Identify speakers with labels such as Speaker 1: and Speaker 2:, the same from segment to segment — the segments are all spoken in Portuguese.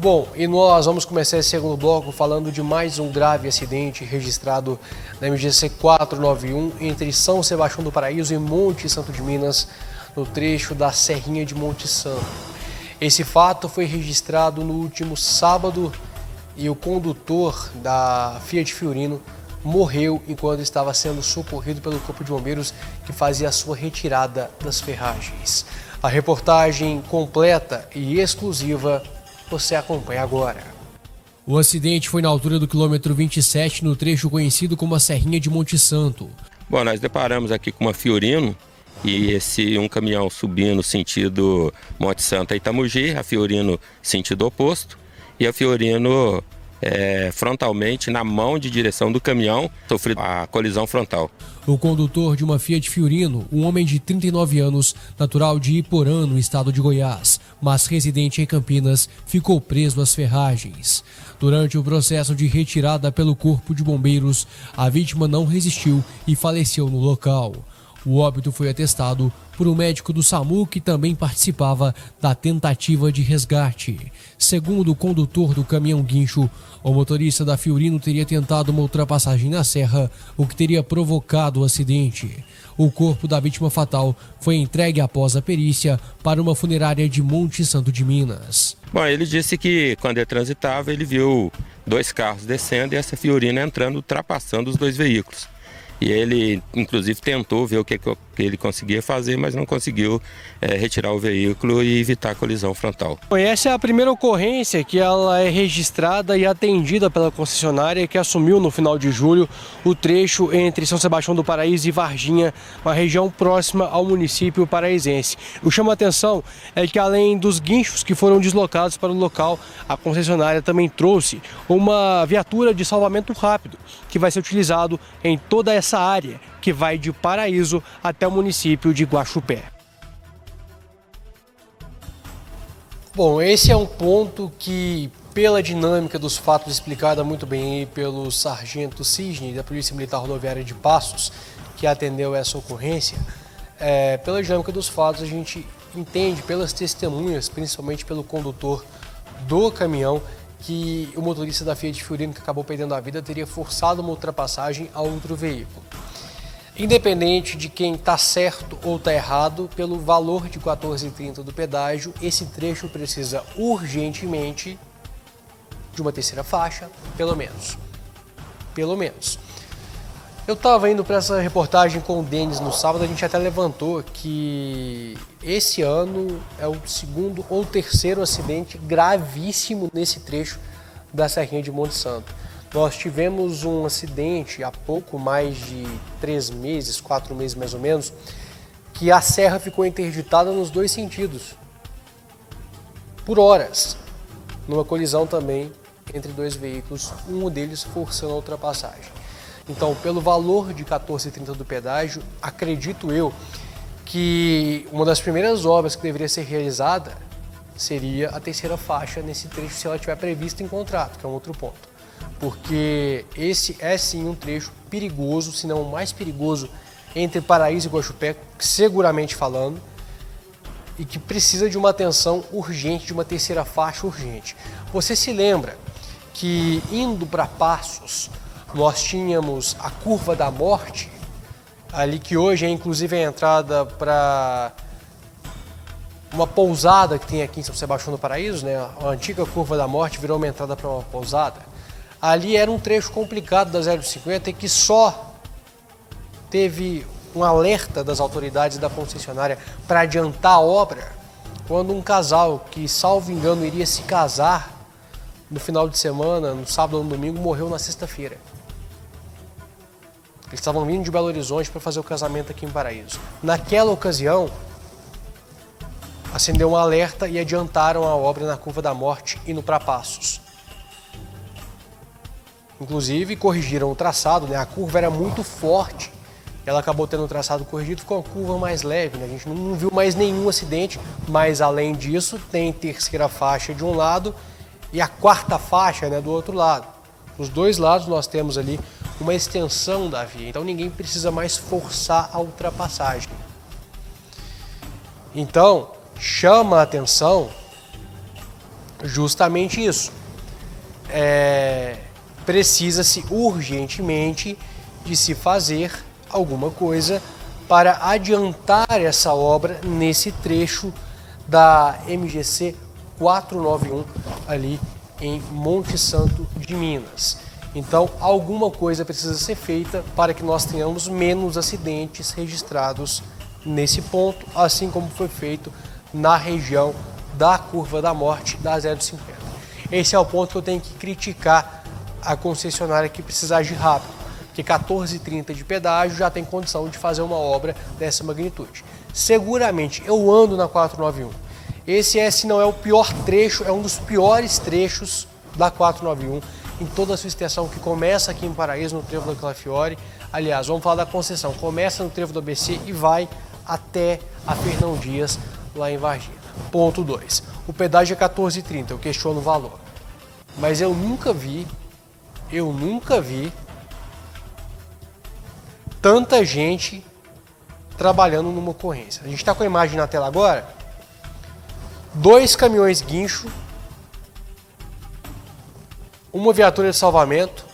Speaker 1: Bom, e nós vamos começar esse segundo bloco falando de mais um grave acidente registrado na MGC 491 entre São Sebastião do Paraíso e Monte Santo de Minas, no trecho da Serrinha de Monte Santo. Esse fato foi registrado no último sábado e o condutor da Fiat Fiorino morreu enquanto estava sendo socorrido pelo Corpo de Bombeiros que fazia a sua retirada das ferragens. A reportagem completa e exclusiva você acompanha agora. O acidente foi na altura do quilômetro 27, no trecho conhecido como a Serrinha de Monte Santo.
Speaker 2: Bom, nós deparamos aqui com uma Fiorino e um caminhão subindo sentido Monte Santo a Itamogi, a Fiorino sentido oposto, e a Fiorino frontalmente na mão de direção do caminhão, sofreu a colisão frontal.
Speaker 1: O condutor de uma Fiat Fiorino, um homem de 39 anos, natural de Iporã, no estado de Goiás, mas residente em Campinas, ficou preso às ferragens. Durante o processo de retirada pelo Corpo de Bombeiros, a vítima não resistiu e faleceu no local. O óbito foi atestado por um médico do SAMU que também participava da tentativa de resgate. Segundo o condutor do caminhão guincho, o motorista da Fiorino teria tentado uma ultrapassagem na serra, o que teria provocado o acidente. O corpo da vítima fatal foi entregue após a perícia para uma funerária de Monte Santo de Minas.
Speaker 2: Bom, ele disse que quando ele transitava, ele viu dois carros descendo e essa Fiorino entrando, ultrapassando os dois veículos. E ele, inclusive, tentou ver o que ele conseguia fazer, mas não conseguiu retirar o veículo e evitar a colisão frontal.
Speaker 1: Essa é a primeira ocorrência que ela é registrada e atendida pela concessionária que assumiu no final de julho o trecho entre São Sebastião do Paraíso e Varginha, uma região próxima ao município paraisense. O que chama a atenção é que, além dos guinchos que foram deslocados para o local, a concessionária também trouxe uma viatura de salvamento rápido, que vai ser utilizado em toda essa área que vai de Paraíso até o município de Guaxupé. Bom, esse é um ponto que, pela dinâmica dos fatos explicada muito bem pelo sargento Cisne da Polícia Militar Rodoviária de Passos, que atendeu essa ocorrência, pela dinâmica dos fatos a gente entende pelas testemunhas, principalmente pelo condutor do caminhão, que o motorista da Fiat Fiorino, que acabou perdendo a vida, teria forçado uma ultrapassagem a outro veículo. Independente de quem está certo ou está errado, pelo valor de R$ 14,30 do pedágio, esse trecho precisa urgentemente de uma terceira faixa, pelo menos. Pelo menos. Eu estava indo para essa reportagem com o Denis no sábado, a gente até levantou que esse ano é o segundo ou terceiro acidente gravíssimo nesse trecho da Serrinha de Monte Santo. Nós tivemos um acidente há pouco mais de 3 meses, 4 meses mais ou menos, que a serra ficou interditada nos dois sentidos, por horas, numa colisão também entre dois veículos, um deles forçando a ultrapassagem. Então, pelo valor de R$ 14,30 do pedágio, acredito eu que uma das primeiras obras que deveria ser realizada seria a terceira faixa nesse trecho, se ela estiver prevista em contrato, que é um outro ponto. Porque esse é sim um trecho perigoso, se não o mais perigoso, entre Paraíso e Guaxupé, seguramente falando, e que precisa de uma atenção urgente, de uma terceira faixa urgente. Você se lembra que indo para Passos, nós tínhamos a Curva da Morte, ali que hoje é inclusive a entrada para uma pousada que tem aqui em São Sebastião do Paraíso, né? A antiga Curva da Morte virou uma entrada para uma pousada. Ali era um trecho complicado da 050 e que só teve um alerta das autoridades da concessionária para adiantar a obra quando um casal que, salvo engano, iria se casar no final de semana, no sábado ou no domingo, morreu na sexta-feira. Eles estavam vindo de Belo Horizonte para fazer o casamento aqui em Paraíso. Naquela ocasião, acendeu um alerta e adiantaram a obra na Curva da Morte indo para Passos. Inclusive, corrigiram o traçado, né? A curva era muito forte, ela acabou tendo o traçado corrigido, ficou uma curva mais leve, né? A gente não viu mais nenhum acidente, mas além disso, tem terceira faixa de um lado e a quarta faixa, né, do outro lado. Dos dois lados nós temos ali uma extensão da via, então ninguém precisa mais forçar a ultrapassagem. Então, chama a atenção Justamente isso. Precisa-se urgentemente de se fazer alguma coisa para adiantar essa obra nesse trecho da MGC 491 ali em Monte Santo de Minas. Então, alguma coisa precisa ser feita para que nós tenhamos menos acidentes registrados nesse ponto, assim como foi feito na região da Curva da Morte da 050. Esse é o ponto que eu tenho que criticar a concessionária que precisa agir rápido, porque 14,30 de pedágio já tem condição de fazer uma obra dessa magnitude. Seguramente, eu ando na 491. Esse se não é o pior trecho, é um dos piores trechos da 491, em toda a sua extensão, que começa aqui em Paraíso, no trevo da Clafiore. Aliás, vamos falar da concessão, começa no trevo do ABC e vai até a Fernão Dias, lá em Varginha. Ponto 2. O pedágio é 14,30, eu questiono o valor. Mas eu nunca vi tanta gente trabalhando numa ocorrência. A gente está com a imagem na tela agora. 2 caminhões guincho, uma viatura de salvamento,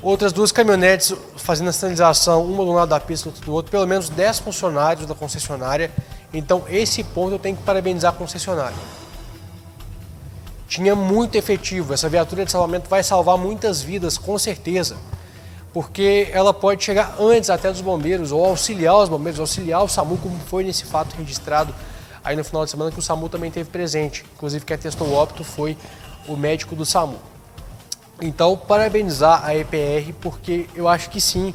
Speaker 1: outras 2 caminhonetes fazendo a sinalização, uma do lado da pista, outra do outro, pelo menos 10 funcionários da concessionária. Então, esse ponto eu tenho que parabenizar a concessionária. Tinha muito efetivo, essa viatura de salvamento vai salvar muitas vidas, com certeza, porque ela pode chegar antes até dos bombeiros, ou auxiliar os bombeiros, auxiliar o SAMU, como foi nesse fato registrado aí no final de semana, que o SAMU também teve presente. Inclusive, quem atestou o óbito foi o médico do SAMU. Então, parabenizar a EPR, porque eu acho que sim,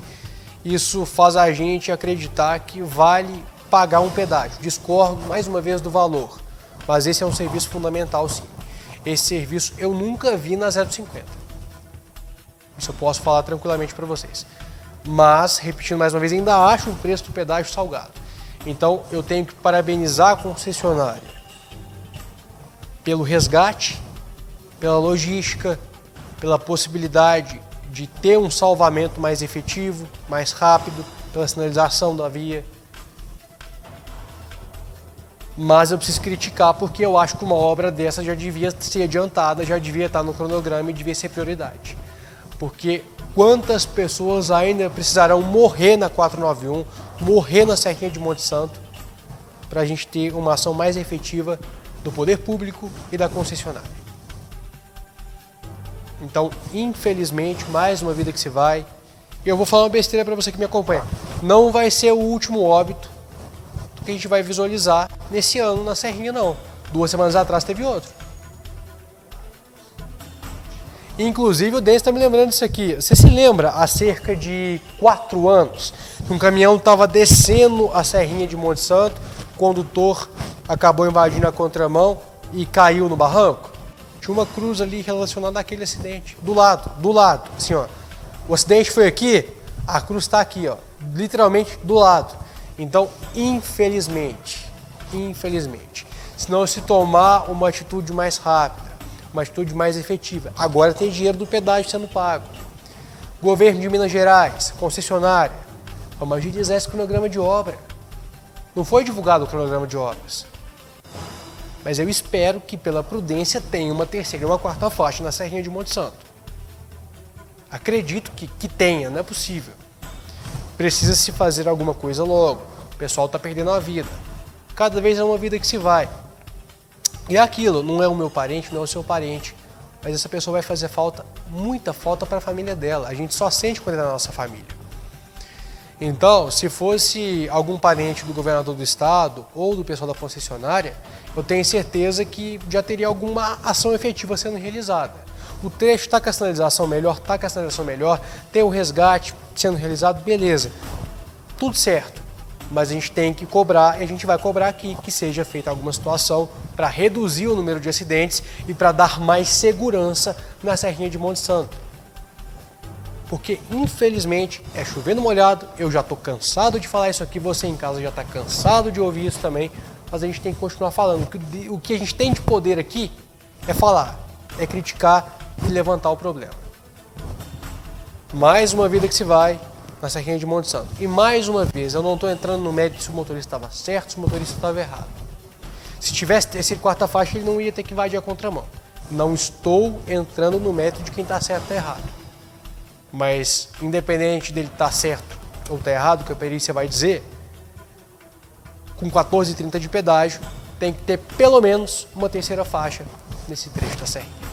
Speaker 1: isso faz a gente acreditar que vale pagar um pedágio. Discordo, mais uma vez, do valor, mas esse é um serviço fundamental, sim. Esse serviço eu nunca vi na 050. Isso eu posso falar tranquilamente para vocês. Mas, repetindo mais uma vez, ainda acho o preço do pedágio salgado. Então, eu tenho que parabenizar a concessionária pelo resgate, pela logística, pela possibilidade de ter um salvamento mais efetivo, mais rápido, pela sinalização da via. Mas eu preciso criticar porque eu acho que uma obra dessa já devia ser adiantada, já devia estar no cronograma e devia ser prioridade. Porque quantas pessoas ainda precisarão morrer na 491, morrer na Serrinha de Monte Santo, para a gente ter uma ação mais efetiva do poder público e da concessionária. Então, infelizmente, mais uma vida que se vai. E eu vou falar uma besteira para você que me acompanha. Não vai ser o último óbito que a gente vai visualizar nesse ano na Serrinha, não. 2 semanas atrás teve outro. Inclusive, o Denis está me lembrando disso aqui. Você se lembra, há cerca de 4 anos, um caminhão estava descendo a Serrinha de Monte Santo, o condutor acabou invadindo a contramão e caiu no barranco? Tinha uma cruz ali relacionada àquele acidente. Do lado, assim, ó. O acidente foi aqui, a cruz está aqui, ó, literalmente do lado. Então, infelizmente, se não se tomar uma atitude mais rápida, uma atitude mais efetiva, agora tem dinheiro do pedágio sendo pago. Governo de Minas Gerais, concessionária, vamos agilizar esse cronograma de obra. Não foi divulgado o cronograma de obras. Mas eu espero que, pela prudência, tenha uma 3ª e uma 4ª faixa na Serrinha de Monte Santo. Acredito que tenha, não é possível. Precisa se fazer alguma coisa logo. O pessoal está perdendo a vida. Cada vez é uma vida que se vai. E é aquilo, não é o meu parente, não é o seu parente. Mas essa pessoa vai fazer falta, muita falta para a família dela. A gente só sente quando é da nossa família. Então, se fosse algum parente do governador do estado ou do pessoal da concessionária, eu tenho certeza que já teria alguma ação efetiva sendo realizada. O trecho está com a sinalização melhor, tem o resgate sendo realizado, beleza. Tudo certo. Mas a gente tem que cobrar, e a gente vai cobrar aqui que seja feita alguma situação para reduzir o número de acidentes e para dar mais segurança na Serrinha de Monte Santo. Porque, infelizmente, é chovendo molhado, eu já estou cansado de falar isso aqui, você em casa já está cansado de ouvir isso também, mas a gente tem que continuar falando. O que a gente tem de poder aqui é falar, é criticar e levantar o problema. Mais uma vida que se vai na Serrinha de Monte Santo. E mais uma vez, eu não estou entrando no mérito se o motorista estava certo, se o motorista estava errado. Se tivesse terceira e quarta faixa, ele não ia ter que invadir a contramão. Não estou entrando no método de quem está certo ou errado. Mas, independente dele estar certo ou estar errado, o que a perícia vai dizer, com 14,30 de pedágio, tem que ter pelo menos uma terceira faixa nesse trecho da serra.